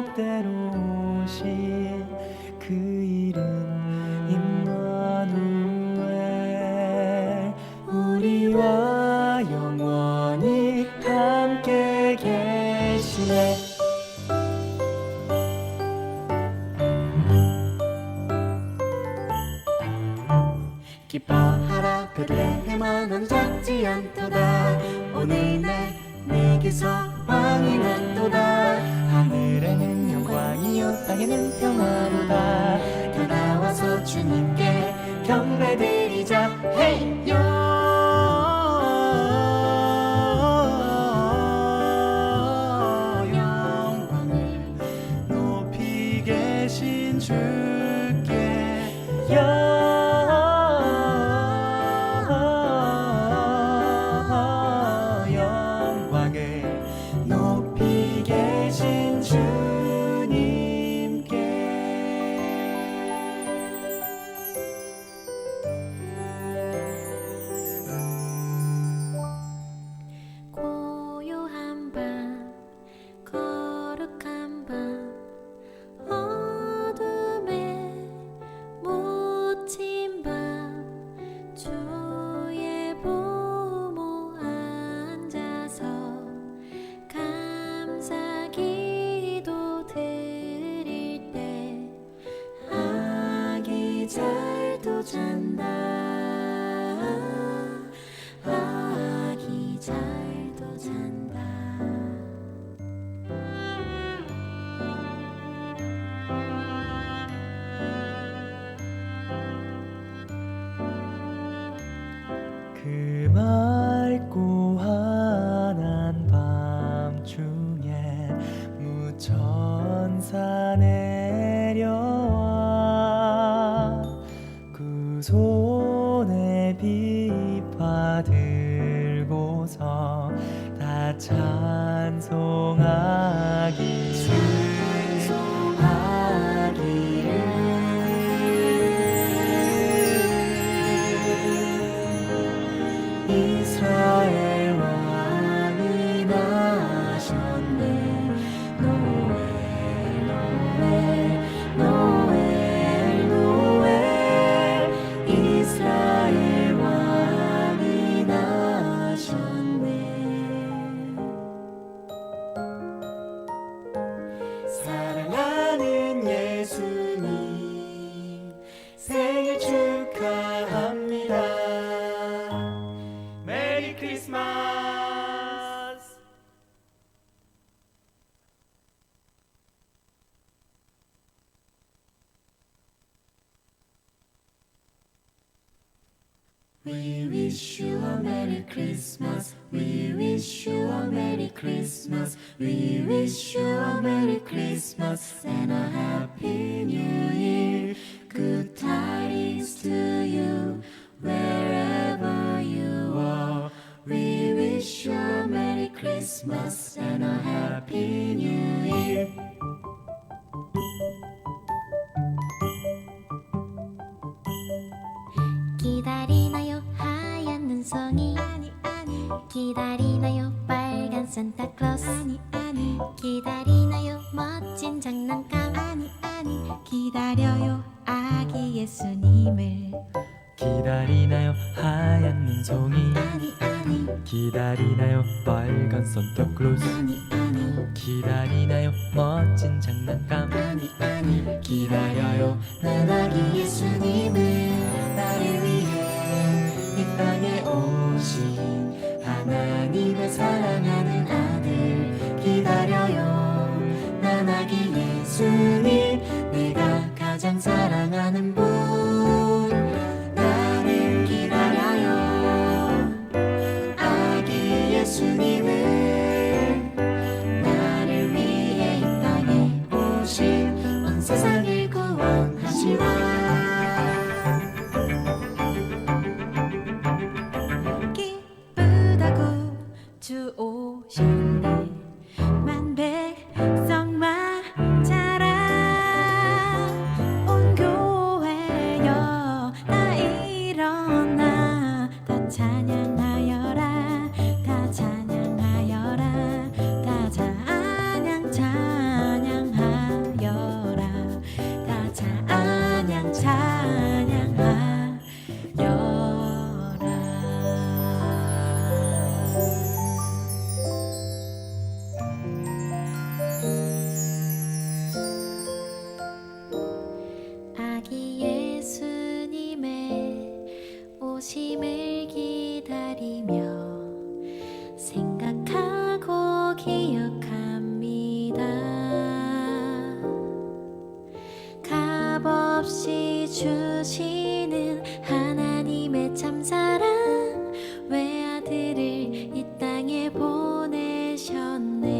복대로 오신 그 이름 임마누엘, 우리와 영원히 함께 계시네. 기뻐하라 베들레헴아 넌 작지 않도다. 오늘 내게서 왕이 났도다. 하늘에는 영광이요 땅에는 평화로다. 다 나와서 주님께 경배드리자. 헤이 영광을 높이 계신 주께 영광을 높이 계신 주님께. 고요한 밤 거룩한 밤 어둠에 묻힌 밤 주의 보모 앉아서 감사 기도 드릴 때 아기 잘도 잔다. 아기 잘도 잔다. 그 맑고 환한 밤중에 무천사 내려와 그 손에 비파 들고서 다 찬송하기를. 이스라엘 왕이 나셨네. 노엘 노엘 노엘 노엘. 이스라엘 왕이 나셨네. 사랑하는 예수님 생일 축하합니다. 메리 크리스마스. We wish you a Merry Christmas. We wish you a Merry Christmas. We wish you a Merry Christmas and a Happy New Year. Good tidings to you wherever you are. We wish you a Merry Christmas and a Happy New Year. 기다리나요 하얀 눈송이. 기다리나요 빨간 산타클로스. 기다리나요 멋진 장난감. 기다려요 아기 예수님을. 기다리나요 하얀 눈송이. 기다리나요 빨간 산타클로스. 기다리나요 멋진 장난감. 기다려요 난 아기 예수님을. 나를 위해 이 땅에 오신 하나님의 사랑하는 아들. 기다려요 난 아기 예수님, 내가 가장 사랑하는 분. 나를 기다려요 아기 예수님을. 나를 위해 이 땅에 오신 온 세상을 구원하시라. 기쁘다고 주 오셨네. 만백성 맞아라. 온 교회 주시는 하나님의 참사랑 외아들을 이 땅에 보내셨네.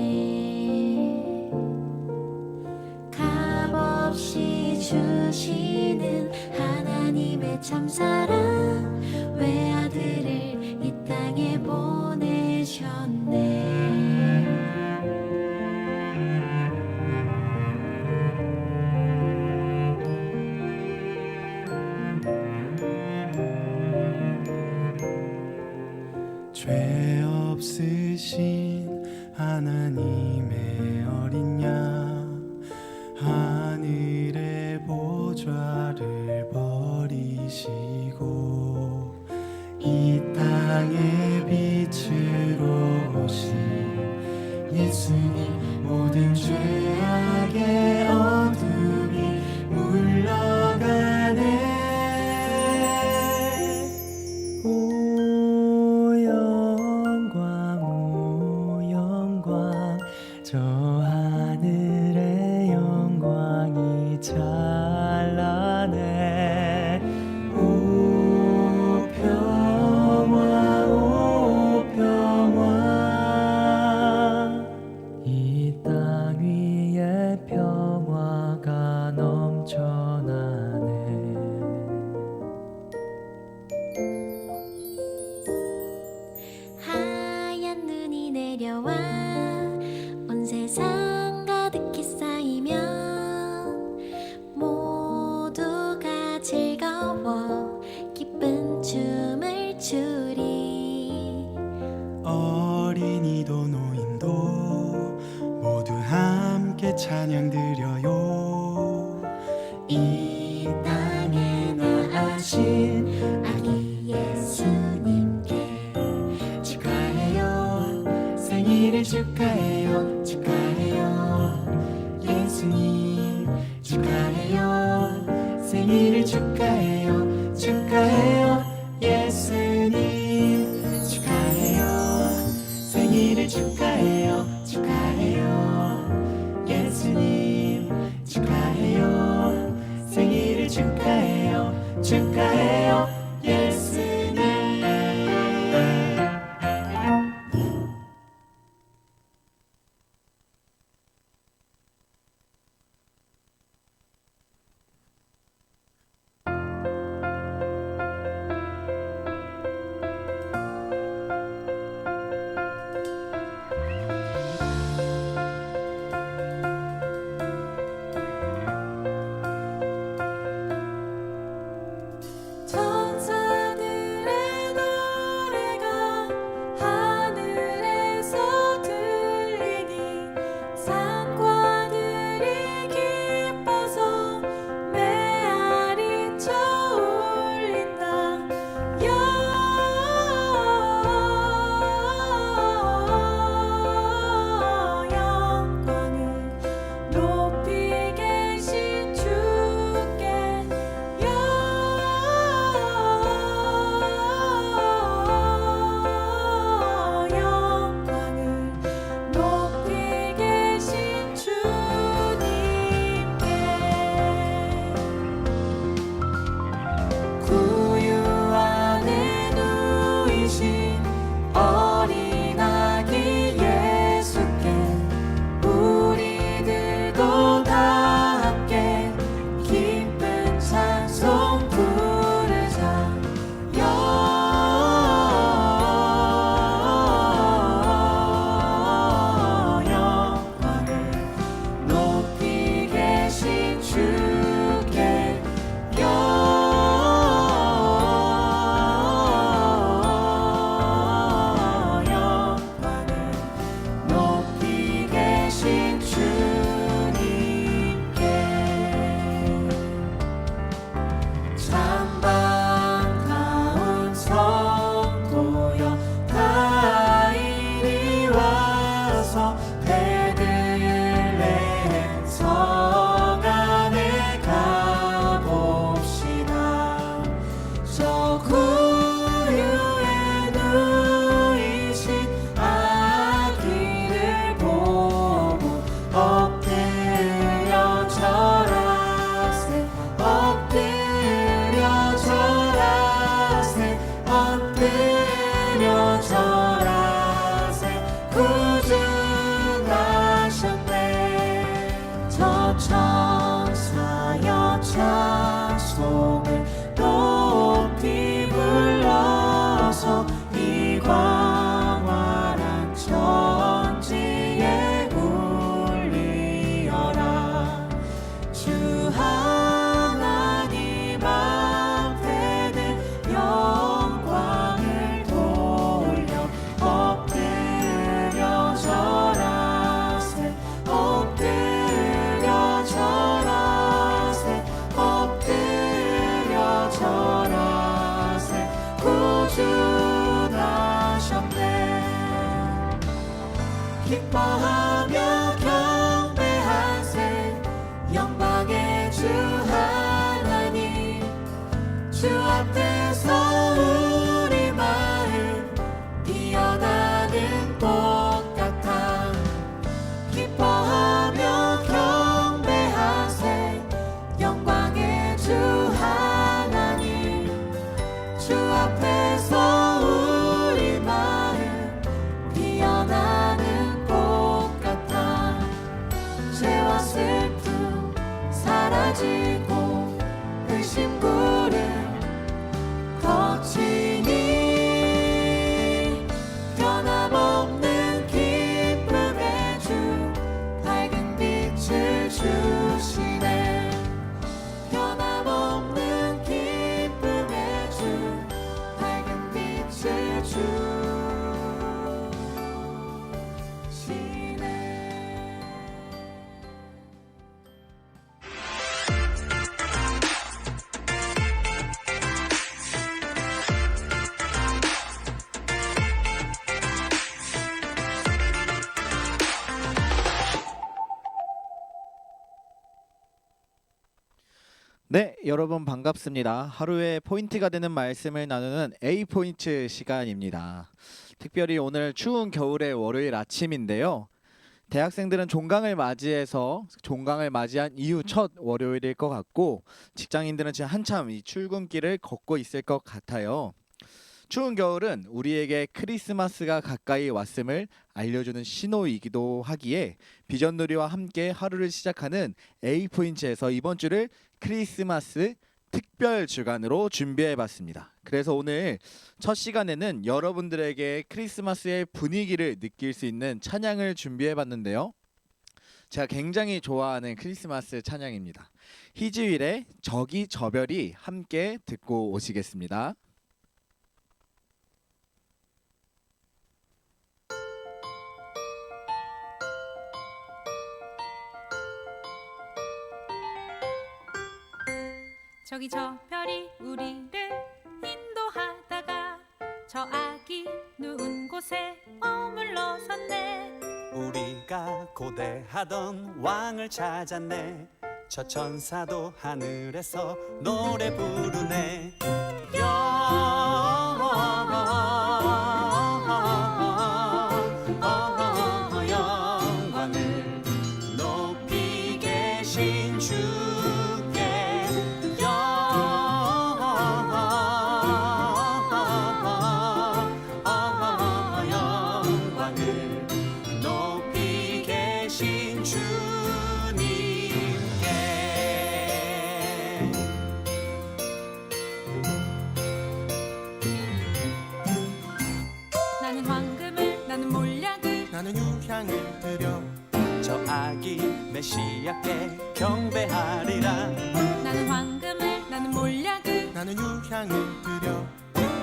값없이 주시는 하나님의 참사랑 외아들을 이 땅에 보내셨네. 죄 없으신 하나님의 어린 양 하늘의 보좌를 버리시고 이 땅의 빛으로 오신 예수님, 모든 죄악의 어둠이 물러가네. 오 영광 저 하늘의 영광이 찬란해. 오 평화 이 땅 위에 평화가 넘쳐나네. 하얀 눈이 내려와 온 세상 가득히 쌓이면 모두가 즐거워 기쁜 춤을 추리. 어린이도 노인도 모두 함께 찬양 드려요. 이 땅에 나으신 아기 예수님께 축하해요. 생일을 축하해요. 축하해요. 예수님 축하해요. 생일을 축하해요. 축하해요. 예수님 축하해요. 생일을 축하해요. 축하해요. 예수님 축하해요. 생일을 축하해요. 축하해요. 예수님. 천사들의 노래가 하늘에서 들리니 산과들이 기뻐서 메아리 쳐 울린다. 영광을 높이 계신 주께 영광을 높이 계신 주님께 구유 안에 누이신 어린 아기 예수께 우리들도 다 함께 기쁜 찬송 부르자. 영광을 높이 계신 주께 영광을 높이 계신 주님께 천사여 찬송을 높이 불러서 이 광활한 천지에 울리어라. 주 하나님 앞에는 영광을 돌려 엎드려 절하세. 엎드려 절하세. 엎드려 절하세. 구주나셨네. 기뻐하며 경배하세. 영광의 주 하나님. 주 앞에서 우리 마음 피어나는 꽃 같아. 기뻐하며 경배하세. 영광의 주 하나님. 주 앞에서 우리 마음 피어나는 꽃 같아. 죄와 슬픔 사라지고 의심 구름 거치니 변함없는 기쁨의 주 밝은 빛을 주시네. 변함없는 기쁨의 주 밝은 빛을 주시네. 네, 여러분 반갑습니다. 하루의 포인트가 되는 말씀을 나누는 A포인트 시간입니다. 특별히 오늘 추운 겨울의 월요일 아침인데요. 대학생들은 종강을 맞이해서 종강을 맞이한 이후 첫 월요일일 것 같고, 직장인들은 지금 한참 이 출근길을 걷고 있을 것 같아요. 추운 겨울은 우리에게 크리스마스가 가까이 왔음을 알려주는 신호이기도 하기에 비전누리와 함께 하루를 시작하는 A포인트에서 이번 주를 크리스마스 특별 주간으로 준비해봤습니다. 그래서 오늘 첫 시간에는 여러분들에게 크리스마스의 분위기를 느낄 수 있는 찬양을 준비해봤는데요. 제가 굉장히 좋아하는 크리스마스 찬양입니다. 희지윌의 저기 저별이 함께 듣고 오시겠습니다. 저기 저 별이 우리를 인도하다가 저 아기 누운 곳에 머물러섰네. 우리가 고대하던 왕을 찾았네. 저 천사도 하늘에서 노래 부르네. 영광을 높이 계신 주께 영광을 높이 계신 주님께. 나는 황금을 나는 몰약을 나는 유향을 드려 저 아기 메시아께 경배하리라. 나는 황금을 나는 몰약을 나는 유향을 드려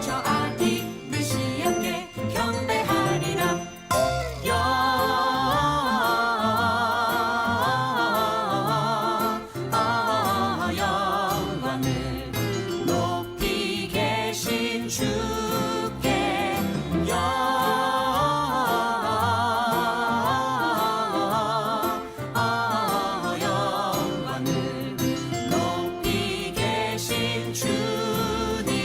저 아기 메시아께 경배하리라. 영광을 높이 계신 주께 영광을 높이 계신 주님께.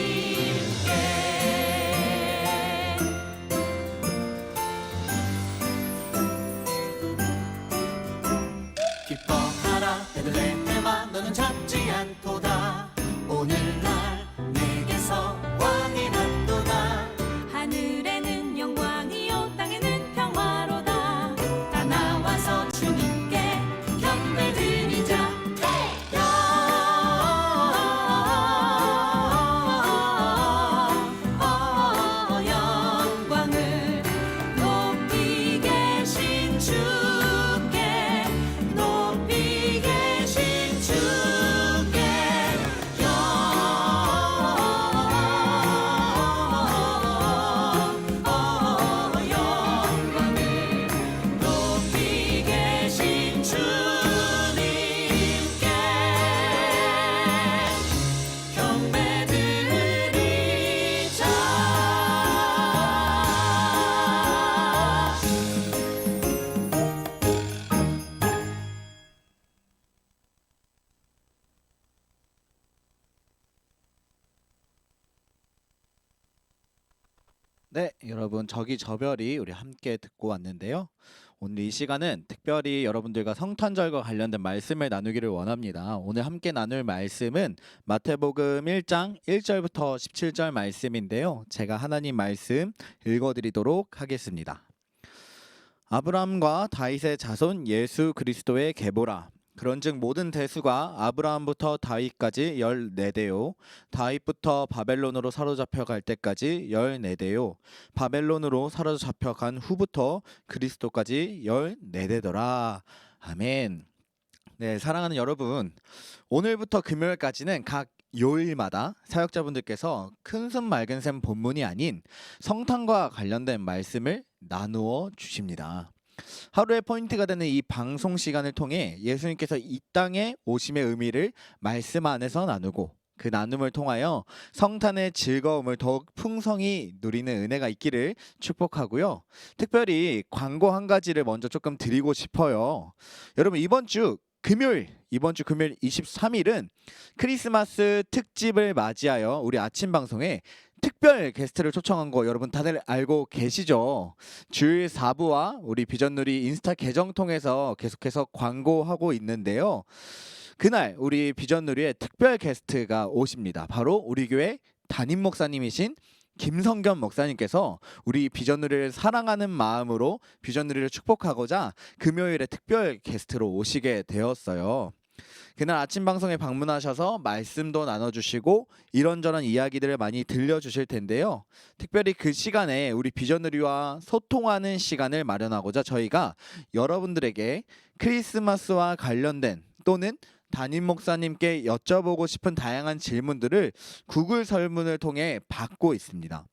네, 여러분 저기 저별이 우리 함께 듣고 왔는데요. 오늘 이 시간은 특별히 여러분들과 성탄절과 관련된 말씀을 나누기를 원합니다. 오늘 함께 나눌 말씀은 마태복음 1장 1절부터 17절 말씀인데요. 제가 하나님 말씀 읽어드리도록 하겠습니다. 아브라함과 다윗의 자손 예수 그리스도의 계보라. 그런즉 모든 대수가 아브라함부터 다윗까지 14대요 다윗부터 바벨론으로 사로잡혀 갈 때까지 14대요 바벨론으로 사로잡혀 간 후부터 그리스도까지 14대더라. 아멘. 네, 사랑하는 여러분, 오늘부터 금요일까지는 각 요일마다 사역자분들께서 큰샘 맑은샘 본문이 아닌 성탄과 관련된 말씀을 나누어 주십니다. 하루의 포인트가 되는 이 방송 시간을 통해 예수님께서 이 땅에 오심의 의미를 말씀 안에서 나누고 그 나눔을 통하여 성탄의 즐거움을 더욱 풍성히 누리는 은혜가 있기를 축복하고요. 특별히 광고 한 가지를 먼저 조금 드리고 싶어요. 여러분, 이번 주 금요일 23일은 크리스마스 특집을 맞이하여 우리 아침 방송에 특별 게스트를 초청한 거 여러분 다들 알고 계시죠? 주일 4부와 우리 비전누리 인스타 계정 통해서 계속해서 광고하고 있는데요. 그날 우리 비전누리의 특별 게스트가 오십니다. 바로 우리 교회 담임 목사님이신 김성겸 목사님께서 우리 비전누리를 사랑하는 마음으로 비전누리를 축복하고자 금요일에 특별 게스트로 오시게 되었어요. 그날 아침 방송에 방문하셔서 말씀도 나눠주시고 이런저런 이야기들을 많이 들려주실 텐데요. 특별히 그 시간에 우리 비전누리와 소통하는 시간을 마련하고자 저희가 여러분들에게 크리스마스와 관련된 또는 담임 목사님께 여쭤보고 싶은 다양한 질문들을 구글 설문을 통해 받고 있습니다.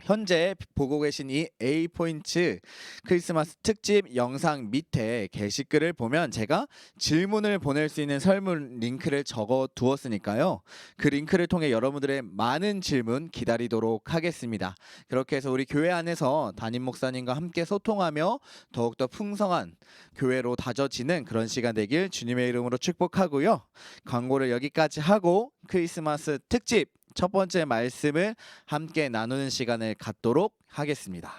현재 보고 계신 이 A포인트 크리스마스 특집 영상 밑에 게시글을 보면 제가 질문을 보낼 수 있는 설문 링크를 적어 두었으니까요. 그 링크를 통해 여러분들의 많은 질문 기다리도록 하겠습니다. 그렇게 해서 우리 교회 안에서 담임 목사님과 함께 소통하며 더욱더 풍성한 교회로 다져지는 그런 시간 되길 주님의 이름으로 축복하고요. 광고를 여기까지 하고 크리스마스 특집 첫 번째 말씀을 함께 나누는 시간을 갖도록 하겠습니다.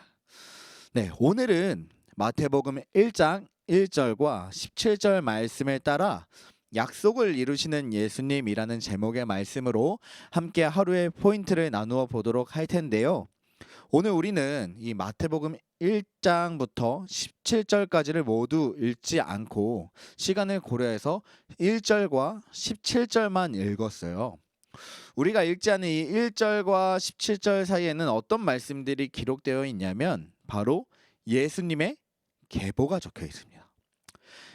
네, 오늘은 마태복음 1장 1절과 17절 말씀을 따라 약속을 이루시는 예수님이라는 제목의 말씀으로 함께 하루의 포인트를 나누어 보도록 할 텐데요. 오늘 우리는 이 마태복음 1장부터 17절까지를 모두 읽지 않고 시간을 고려해서 1절과 17절만 읽었어요. 우리가 읽지 않은 이 1절과 17절 사이에는 어떤 말씀들이 기록되어 있냐면 바로 예수님의 계보가 적혀 있습니다.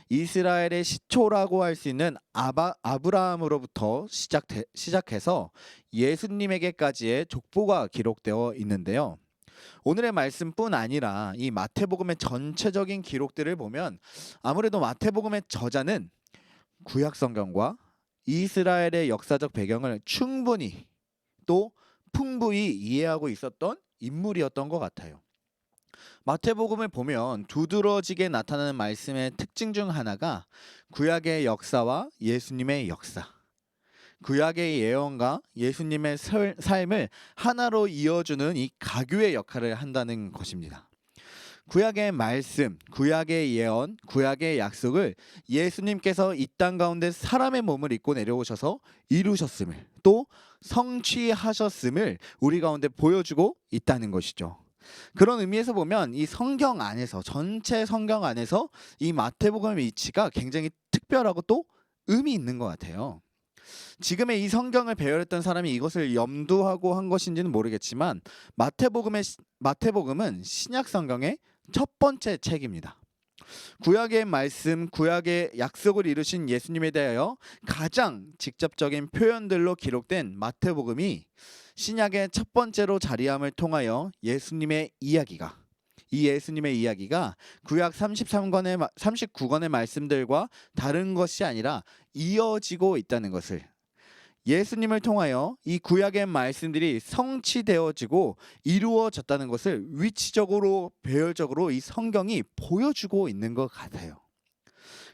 이스라엘의 시초라고 할 수 있는 아브라함으로부터 시작해서 예수님에게까지의 족보가 기록되어 있는데요. 오늘의 말씀뿐 아니라 이 마태복음의 전체적인 기록들을 보면 아무래도 마태복음의 저자는 구약 성경과 이스라엘의 역사적 배경을 충분히 또 풍부히 이해하고 있었던 인물이었던 것 같아요. 마태복음을 보면 두드러지게 나타나는 말씀의 특징 중 하나가 구약의 역사와 예수님의 역사, 구약의 예언과 예수님의 삶을 하나로 이어주는 이 가교의 역할을 한다는 것입니다. 구약의 말씀, 구약의 예언, 구약의 약속을 예수님께서 이 땅 가운데 사람의 몸을 입고 내려오셔서 이루셨음을 또 성취하셨음을 우리 가운데 보여주고 있다는 것이죠. 그런 의미에서 보면 이 성경 안에서 전체 성경 안에서 이 마태복음의 위치가 굉장히 특별하고 또 의미 있는 것 같아요. 지금의 이 성경을 배열했던 사람이 이것을 염두하고 한 것인지는 모르겠지만 마태복음은 신약 성경의 첫 번째 책입니다. 구약의 말씀, 구약의 약속을 이루신 예수님에 대하여 가장 직접적인 표현들로 기록된 마태복음이 신약의 첫 번째로 자리함을 통하여 이 예수님의 이야기가 구약 39권의 말씀들과 다른 것이 아니라 이어지고 있다는 것을, 예수님을 통하여 이 구약의 말씀들이 성취되어지고 이루어졌다는 것을 위치적으로 배열적으로 이 성경이 보여주고 있는 것 같아요.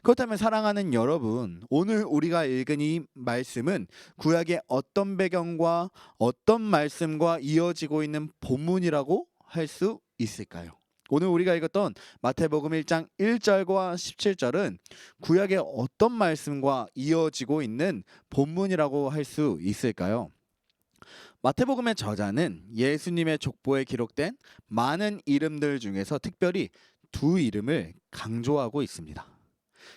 그렇다면 사랑하는 여러분, 오늘 우리가 읽은 이 말씀은 구약의 어떤 배경과 어떤 말씀과 이어지고 있는 본문이라고 할 수 있을까요? 오늘 우리가 읽었던 마태복음 1장 1절과 17절은 구약의 어떤 말씀과 이어지고 있는 본문이라고 할 수 있을까요? 마태복음의 저자는 예수님의 족보에 기록된 많은 이름들 중에서 특별히 두 이름을 강조하고 있습니다.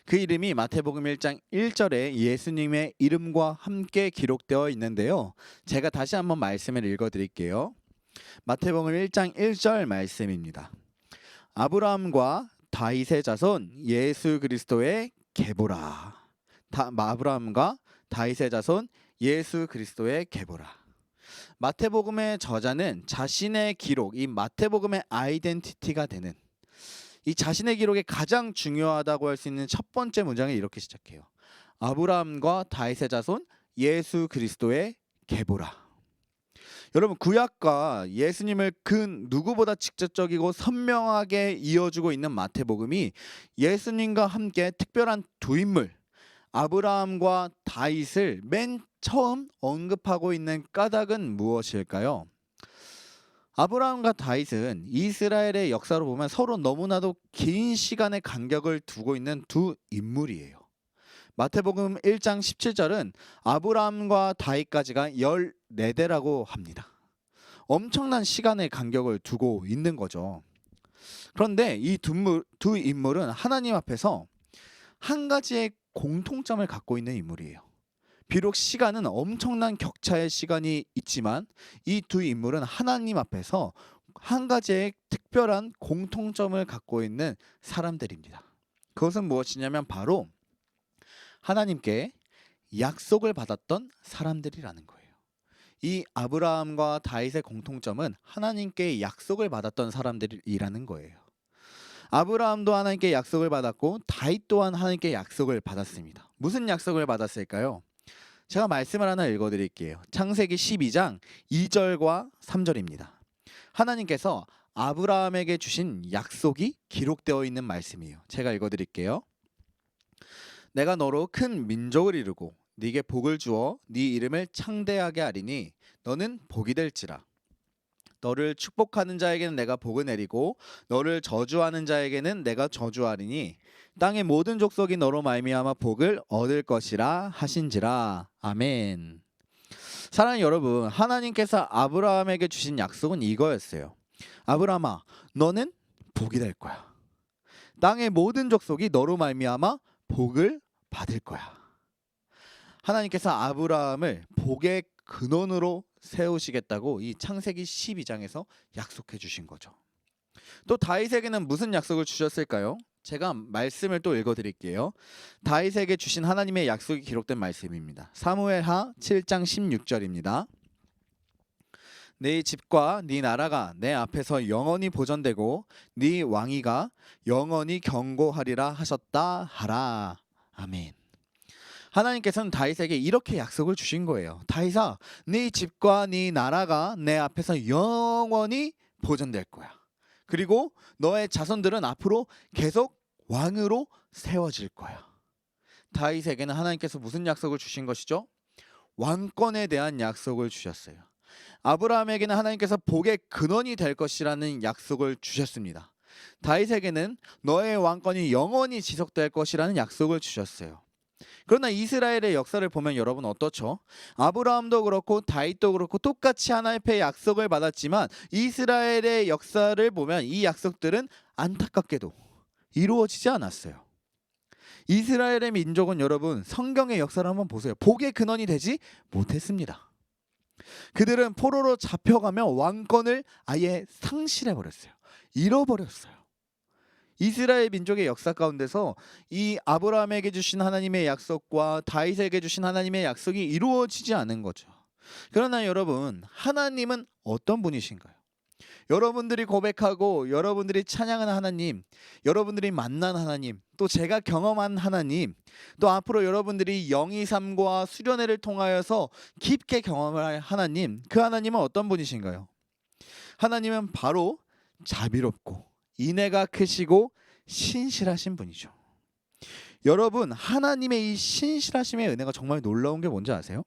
그 이름이 마태복음 1장 1절에 예수님의 이름과 함께 기록되어 있는데요. 제가 다시 한번 말씀을 읽어드릴게요. 마태복음 1장 1절 말씀입니다. 아브라함과 다윗의 자손 예수 그리스도의 계보라. 아브라함과 다윗의 자손 예수 그리스도의 계보라. 마태복음의 저자는 자신의 기록, 이 마태복음의 아이덴티티가 되는 이 자신의 기록에 가장 중요하다고 할 수 있는 첫 번째 문장을 이렇게 시작해요. 아브라함과 다윗의 자손 예수 그리스도의 계보라. 여러분, 구약과 예수님을 그 누구보다 직접적이고 선명하게 이어주고 있는 마태복음이 예수님과 함께 특별한 두 인물 아브라함과 다윗을 맨 처음 언급하고 있는 까닭은 무엇일까요? 아브라함과 다윗은 이스라엘의 역사로 보면 서로 너무나도 긴 시간의 간격을 두고 있는 두 인물이에요. 마태복음 1장 17절은 아브라함과 다윗까지가 14대라고 합니다. 엄청난 시간의 간격을 두고 있는 거죠. 그런데 이 두 인물은 하나님 앞에서 한 가지의 공통점을 갖고 있는 인물이에요. 비록 시간은 엄청난 격차의 시간이 있지만 이 두 인물은 하나님 앞에서 한 가지의 특별한 공통점을 갖고 있는 사람들입니다. 그것은 무엇이냐면 바로 하나님께 약속을 받았던 사람들이라는 거예요. 이 아브라함과 다윗의 공통점은 하나님께 약속을 받았던 사람들이라는 거예요. 아브라함도 하나님께 약속을 받았고 다윗 또한 하나님께 약속을 받았습니다. 무슨 약속을 받았을까요? 제가 말씀을 하나 읽어드릴게요. 창세기 12장 2절과 3절입니다. 하나님께서 아브라함에게 주신 약속이 기록되어 있는 말씀이에요. 제가 읽어드릴게요. 내가 너로 큰 민족을 이루고 네게 복을 주어 네 이름을 창대하게 하리니 너는 복이 될지라. 너를 축복하는 자에게는 내가 복을 내리고 너를 저주하는 자에게는 내가 저주하리니 땅의 모든 족속이 너로 말미암아 복을 얻을 것이라 하신지라. 아멘. 사랑하는 여러분, 하나님께서 아브라함에게 주신 약속은 이거였어요. 아브라함아, 너는 복이 될 거야. 땅의 모든 족속이 너로 말미암아 복을 받을 거야. 하나님께서 아브라함을 복의 근원으로 세우시겠다고 이 창세기 12장에서 약속해 주신 거죠. 또 다윗에게는 무슨 약속을 주셨을까요? 제가 말씀을 또 읽어드릴게요. 다윗에게 주신 하나님의 약속이 기록된 말씀입니다. 사무엘하 7장 16절입니다. 네 집과 네 나라가 내 앞에서 영원히 보존되고 네 왕위가 영원히 경고하리라 하셨다 하라. 아멘. 하나님께서는 다윗에게 이렇게 약속을 주신 거예요. 다윗아, 네 집과 네 나라가 내 앞에서 영원히 보존될 거야. 그리고 너의 자손들은 앞으로 계속 왕으로 세워질 거야. 다윗에게는 하나님께서 무슨 약속을 주신 것이죠? 왕권에 대한 약속을 주셨어요. 아브라함에게는 하나님께서 복의 근원이 될 것이라는 약속을 주셨습니다. 다윗에게는 너의 왕권이 영원히 지속될 것이라는 약속을 주셨어요. 그러나 이스라엘의 역사를 보면 여러분 어떻죠? 아브라함도 그렇고 다윗도 그렇고 똑같이 하나님 앞에 약속을 받았지만 이스라엘의 역사를 보면 이 약속들은 안타깝게도 이루어지지 않았어요. 이스라엘의 민족은 여러분 성경의 역사를 한번 보세요. 복의 근원이 되지 못했습니다. 그들은 포로로 잡혀가며 왕권을 아예 상실해버렸어요. 잃어버렸어요. 이스라엘 민족의 역사 가운데서 이 아브라함에게 주신 하나님의 약속과 다윗에게 주신 하나님의 약속이 이루어지지 않은 거죠. 그러나 여러분, 하나님은 어떤 분이신가요? 여러분들이 고백하고 여러분들이 찬양하는 하나님, 여러분들이 만난 하나님, 또 제가 경험한 하나님, 또 앞으로 여러분들이 영이삼과 수련회를 통하여서 깊게 경험할 하나님, 그 하나님은 어떤 분이신가요? 하나님은 바로 자비롭고 인애가 크시고 신실하신 분이죠. 여러분, 하나님의 이 신실하심의 은혜가 정말 놀라운 게 뭔지 아세요?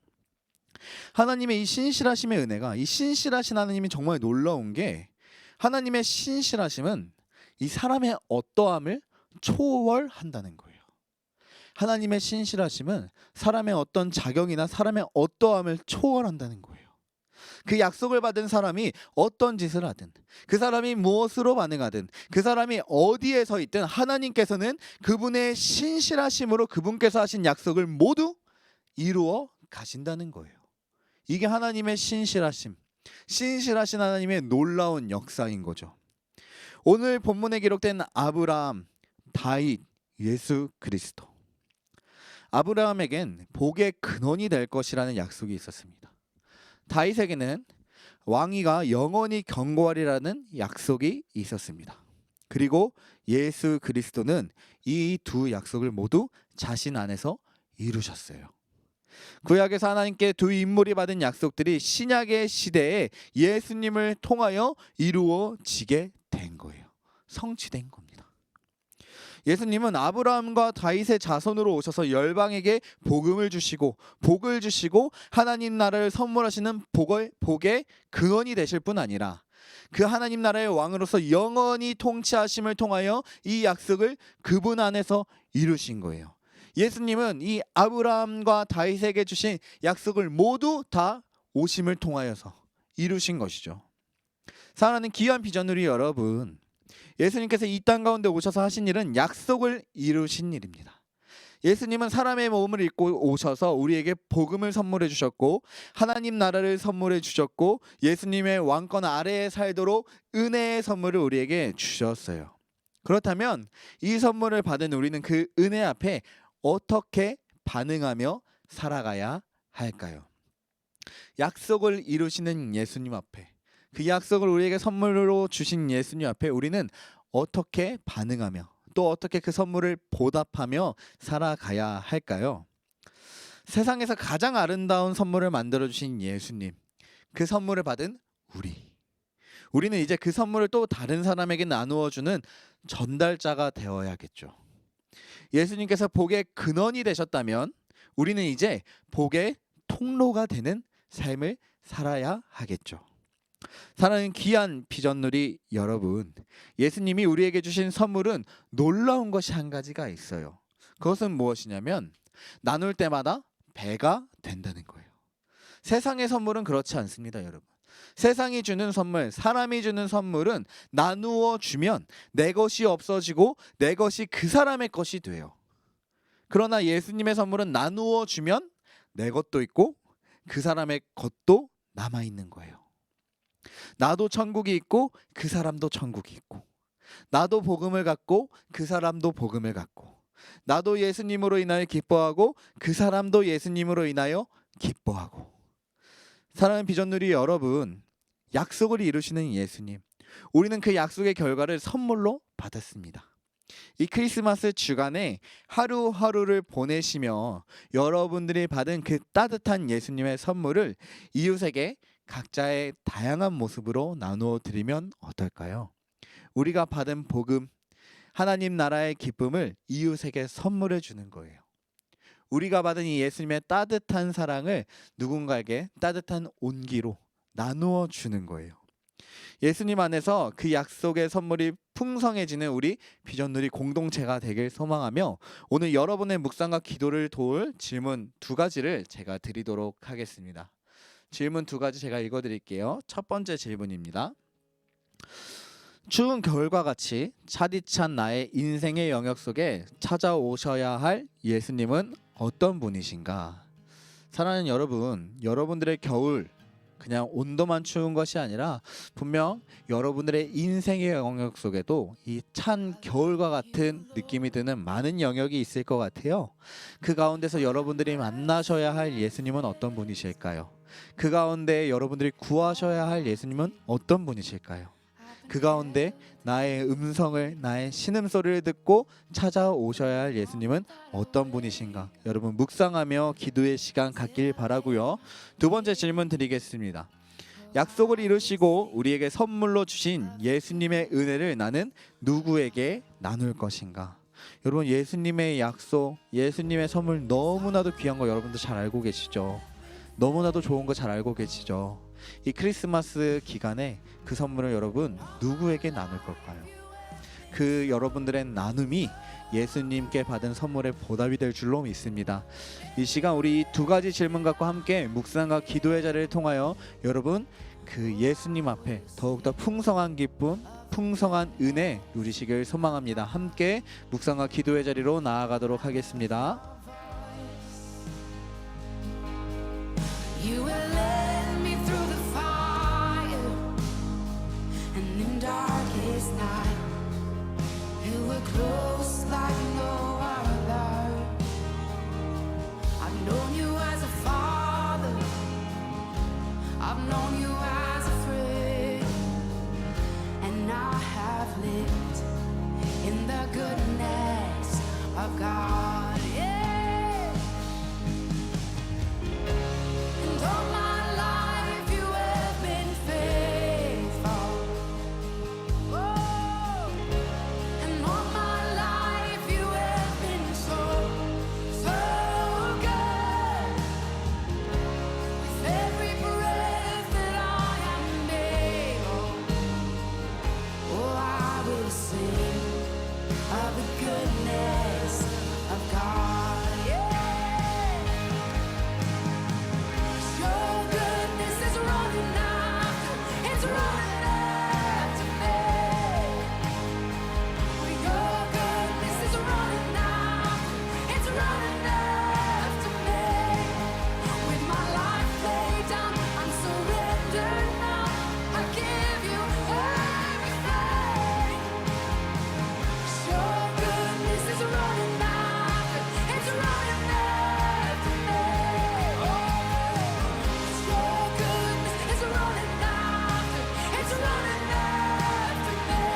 하나님의 이 신실하심의 은혜가, 이 신실하신 하나님이 정말 놀라운 게 하나님의 신실하심은 이 사람의 어떠함을 초월한다는 거예요. 하나님의 신실하심은 사람의 어떤 자격이나 사람의 어떠함을 초월한다는 거예요. 그 약속을 받은 사람이 어떤 짓을 하든, 그 사람이 무엇으로 반응하든, 그 사람이 어디에 서 있든 하나님께서는 그분의 신실하심으로 그분께서 하신 약속을 모두 이루어 가신다는 거예요. 이게 하나님의 신실하심, 신실하신 하나님의 놀라운 역사인 거죠. 오늘 본문에 기록된 아브라함, 다윗, 예수 그리스도. 아브라함에겐 복의 근원이 될 것이라는 약속이 있었습니다. 다윗에게는 왕위가 영원히 견고하리라는 약속이 있었습니다. 그리고 예수 그리스도는 이 두 약속을 모두 자신 안에서 이루셨어요. 구약에서 하나님께 두 인물이 받은 약속들이 신약의 시대에 예수님을 통하여 이루어지게 된 거예요. 성취된 겁니다. 예수님은 아브라함과 다윗의 자손으로 오셔서 열방에게 복음을 주시고 복을 주시고 하나님 나라를 선물하시는 복의 근원이 되실 뿐 아니라 그 하나님 나라의 왕으로서 영원히 통치하심을 통하여 이 약속을 그분 안에서 이루신 거예요. 예수님은 이 아브라함과 다윗에게 주신 약속을 모두 다 오심을 통하여서 이루신 것이죠. 사랑하는 귀한 비전우리 여러분, 예수님께서 이 땅 가운데 오셔서 하신 일은 약속을 이루신 일입니다. 예수님은 사람의 몸을 입고 오셔서 우리에게 복음을 선물해 주셨고 하나님 나라를 선물해 주셨고 예수님의 왕권 아래에 살도록 은혜의 선물을 우리에게 주셨어요. 그렇다면 이 선물을 받은 우리는 그 은혜 앞에 어떻게 반응하며 살아가야 할까요? 약속을 이루시는 예수님 앞에, 그 약속을 우리에게 선물로 주신 예수님 앞에 우리는 어떻게 반응하며 또 어떻게 그 선물을 보답하며 살아가야 할까요? 세상에서 가장 아름다운 선물을 만들어주신 예수님, 그 선물을 받은 우리는 이제 그 선물을 또 다른 사람에게 나누어주는 전달자가 되어야겠죠. 예수님께서 복의 근원이 되셨다면 우리는 이제 복의 통로가 되는 삶을 살아야 하겠죠. 사랑하는 귀한 비전누리 여러분, 예수님이 우리에게 주신 선물은 놀라운 것이 한 가지가 있어요. 그것은 무엇이냐면 나눌 때마다 배가 된다는 거예요. 세상의 선물은 그렇지 않습니다, 여러분. 세상이 주는 선물, 사람이 주는 선물은 나누어 주면 내 것이 없어지고 내 것이 그 사람의 것이 돼요. 그러나 예수님의 선물은 나누어 주면 내 것도 있고 그 사람의 것도 남아 있는 거예요. 나도 천국이 있고 그 사람도 천국이 있고, 나도 복음을 갖고 그 사람도 복음을 갖고, 나도 예수님으로 인하여 기뻐하고 그 사람도 예수님으로 인하여 기뻐하고. 사랑하는 비전누리 여러분, 약속을 이루시는 예수님, 우리는 그 약속의 결과를 선물로 받았습니다. 이 크리스마스 주간에 하루하루를 보내시며 여러분들이 받은 그 따뜻한 예수님의 선물을 이웃에게 각자의 다양한 모습으로 나누어 드리면 어떨까요? 우리가 받은 복음, 하나님 나라의 기쁨을 이웃에게 선물해 주는 거예요. 우리가 받은 이 예수님의 따뜻한 사랑을 누군가에게 따뜻한 온기로 나누어 주는 거예요. 예수님 안에서 그 약속의 선물이 풍성해지는 우리 비전누리 공동체가 되길 소망하며 오늘 여러분의 묵상과 기도를 도울 질문 2가지를 제가 드리도록 하겠습니다. 질문 2가지 제가 읽어드릴게요. 첫 번째 질문입니다. 추운 겨울과 같이 차디찬 나의 인생의 영역 속에 찾아오셔야 할 예수님은 어떤 분이신가? 사랑하는 여러분, 여러분들의 겨울 그냥 온도만 추운 것이 아니라 분명 여러분들의 인생의 영역 속에도 이 찬 겨울과 같은 느낌이 드는 많은 영역이 있을 것 같아요. 그 가운데서 여러분들이 만나셔야 할 예수님은 어떤 분이실까요? 그 가운데 여러분들이 구하셔야 할 예수님은 어떤 분이실까요? 그 가운데 나의 음성을, 나의 신음소리를 듣고 찾아오셔야 할 예수님은 어떤 분이신가? 여러분 묵상하며 기도의 시간 갖길 바라고요. 2번째 질문 드리겠습니다. 약속을 이루시고 우리에게 선물로 주신 예수님의 은혜를 나는 누구에게 나눌 것인가? 여러분 예수님의 약속, 예수님의 선물 너무나도 귀한 거 여러분도 잘 알고 계시죠? 너무나도 좋은 거 잘 알고 계시죠? 이 크리스마스 기간에 그 선물을 여러분 누구에게 나눌 걸까요? 그 여러분들의 나눔이 예수님께 받은 선물의 보답이 될 줄로 믿습니다. 이 시간 우리 두 가지 질문 갖고 함께 묵상과 기도의 자리를 통하여 여러분 그 예수님 앞에 더욱더 풍성한 기쁨, 풍성한 은혜 누리시길 소망합니다. 함께 묵상과 기도의 자리로 나아가도록 하겠습니다. You will lead me through the fire, and in darkest night, you were close like no other. I've known you as a father, I've known you as a friend, and I have lived in the goodness of God. Yeah. And all my life you have been faithful. Oh, and all my life you have been so, so good. With every breath that I am able, oh, I will sing of the goodness of God. Yeah. Your goodness is running after, it's running after me. Your goodness is running after, it's running after me. With my life laid down, I'm surrendered now. I give you everything. Your goodness is running after, it's running after me. Your goodness is running after, it's running after me.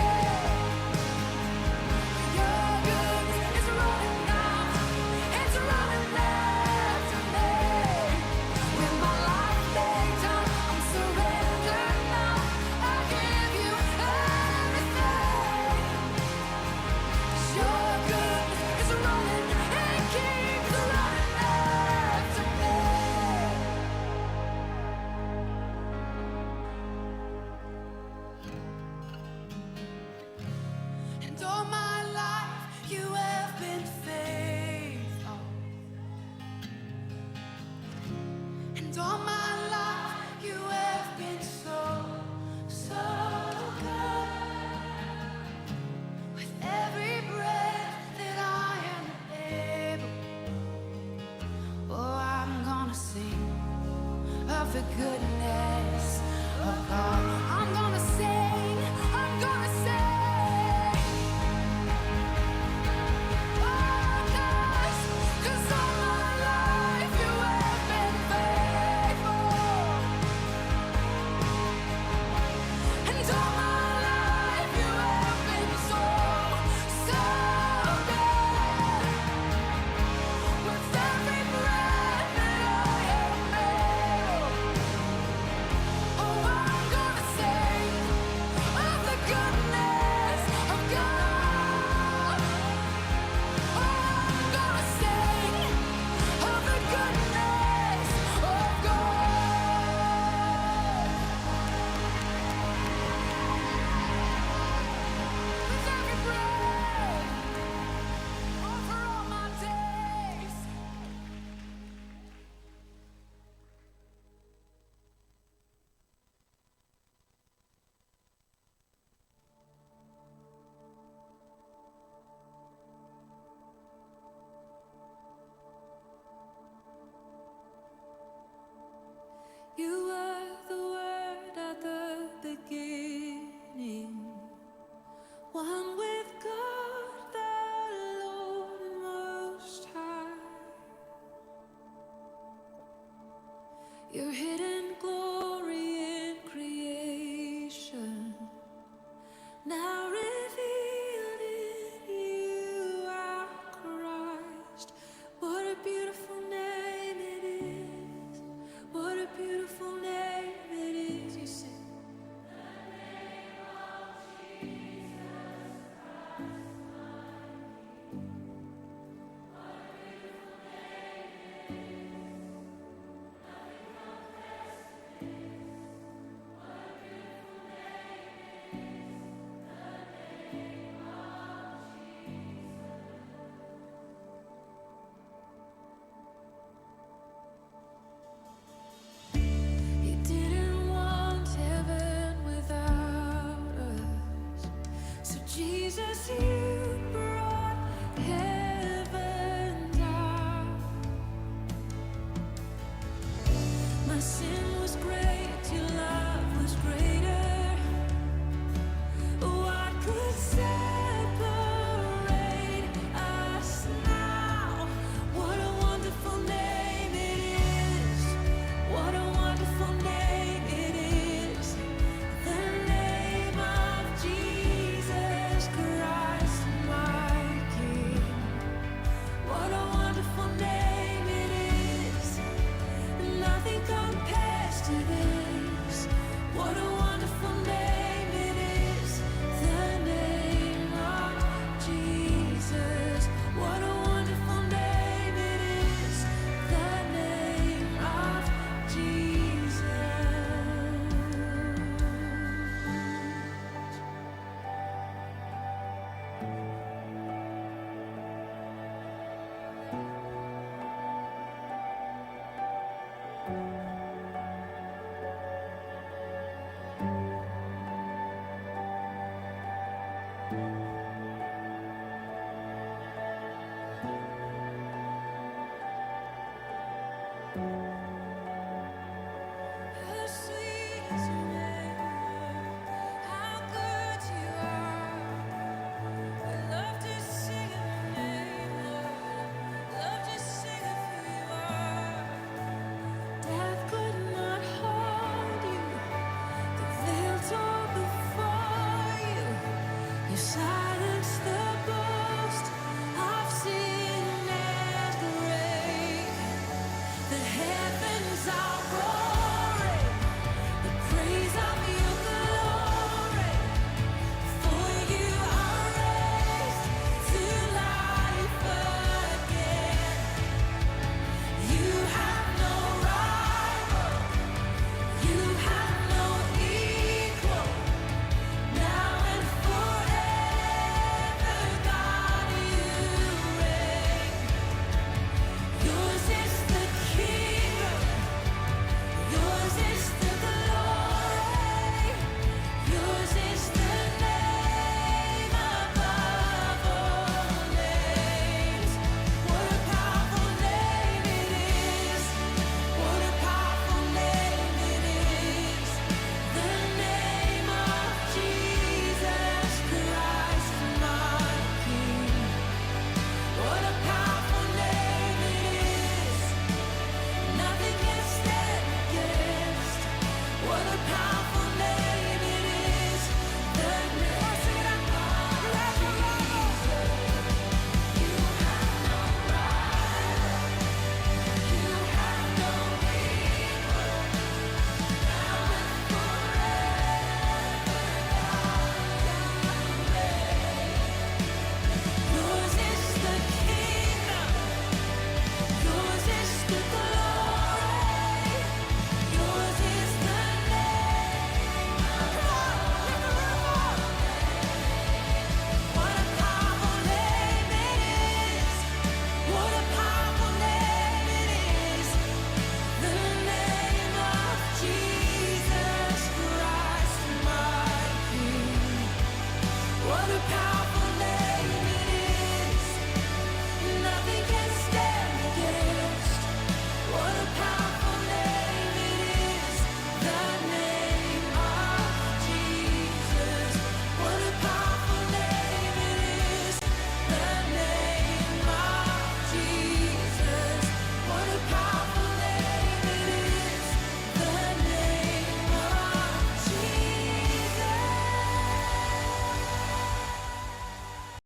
Your goodness is running after, it's running after me. With my life laid down, I'm surrendered now. I give you everything. Your goodness is running, it keeps running after me. And all my life you have been faithful. And all my life you have been so, so good. With every breath that I am able, oh, I'm gonna sing of the goodness of God. I'm gonna sing, I'm gonna sing. Oh, 'cause all my life you have been faithful. And all my life you have been so, so good. With every breath that I am able, oh, I'm gonna sing of the goodness of God. Oh, I'm gonna sing of the goodness of God. With every breath, oh, for all my days. You were the word at the beginning, one with God the Lord Most High. Your hidden glory in creation, now revealed in you, our Christ. What a beautiful name it is. What a beautiful name it is. You sing. My sin was great, your love was greater. What could separate us now? What a wonderful name it is. What a wonderful name it is. The name of Jesus Christ, my King. What a wonderful name it is. Nothing compares to this. What a wonderful name it is. The name of Jesus. What a wonderful name it is. The name of Jesus. you.